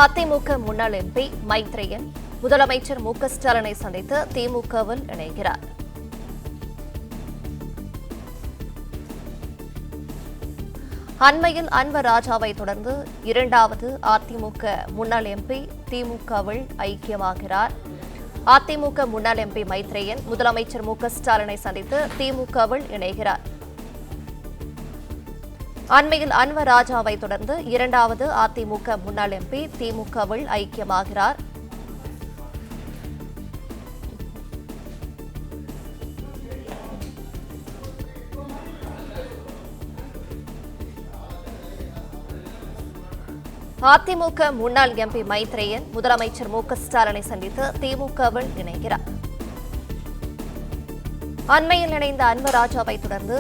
அதிமுக முன்னாள் எம்பி மைத்ரேயன் முதலமைச்சர் மு.க.ஸ்டாலினை சந்தித்து திமுகவில் இணைகிறார். அண்மையில் அன்வர் ராஜாவை தொடர்ந்து இரண்டாவது அதிமுக முன்னாள் எம்பி திமுகவில் ஐக்கியமாகிறார். அதிமுக முன்னாள் எம்பி மைத்ரேயன் முதலமைச்சர் மு.க.ஸ்டாலினை சந்தித்து திமுகவில் இணைகிறார். அண்மையில் அன்வர் ராஜாவை தொடர்ந்து இரண்டாவது அதிமுக முன்னாள் எம்பி திமுகவில் ஐக்கியமாகிறார். அதிமுக முன்னாள் எம்பி மைத்ரேயன் முதலமைச்சர் மு.க.ஸ்டாலினை சந்தித்து திமுகவில் இணைகிறார். அண்மையில் இணைந்த அன்வர் ராஜாவை தொடர்ந்து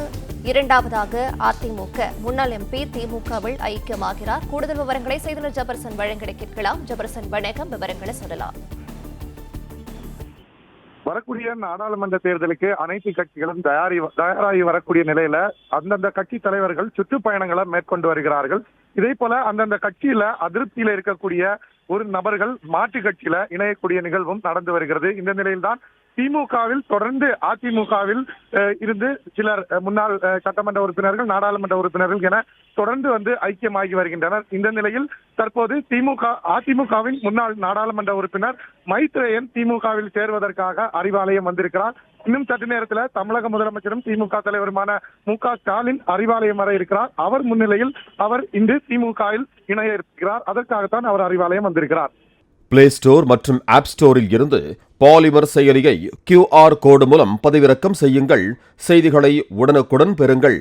இரண்டாவதாக அதிமுக முன்னாள் எம்பி திமுகவில் ஐக்கியமாகிறார். கூடுதல் விவரங்களை செய்தியாளர் ஜபர்சன் வழங்க கேட்கலாம். ஜபர்சன் வணக்கம், விவரங்களை சொல்லலாம். வரக்கூடிய நாடாளுமன்ற தேர்தலுக்கு அனைத்து கட்சிகளும் தயாராகி வரக்கூடிய நிலையில அந்தந்த கட்சி தலைவர்கள் சுற்றுப்பயணங்களை மேற்கொண்டு வருகிறார்கள். இதே போல அந்தந்த கட்சியில அதிருப்தியில இருக்கக்கூடிய ஒரு நபர்கள் மாற்று கட்சியில இணையக்கூடிய நிகழ்வும் நடந்து வருகிறது. இந்த நிலையில்தான் திமுகவில் தொடர்ந்து அதிமுகவில் இருந்து சிலர் முன்னாள் சட்டமன்ற உறுப்பினர்கள், நாடாளுமன்ற உறுப்பினர்கள் என தொடர்ந்து ஐக்கியமாகி வருகின்றனர். இந்த நிலையில் தற்போது அதிமுகவின் முன்னாள் நாடாளுமன்ற உறுப்பினர் மைத்ரேயன் திமுகவில் சேர்வதற்காக அறிவாலயம் வந்திருக்கிறார். இன்னும் சற்று நேரத்தில் தமிழக முதலமைச்சரும் திமுக தலைவருமான மு.க.ஸ்டாலின் அறிவாலயம் வர இருக்கிறார். அவர் முன்னிலையில் அவர் இன்று திமுகவில் இணைய இருக்கிறார். அதற்காகத்தான் அவர் அறிவாலயம் வந்திருக்கிறார். பிளே ஸ்டோர் மற்றும் ஆப் ஸ்டோரில் இருந்து பாலிமர் செயலியை QR கோடு மூலம் பதிவிறக்கம் செய்யுங்கள். செய்திகளை உடனுக்குடன் பெறுங்கள்.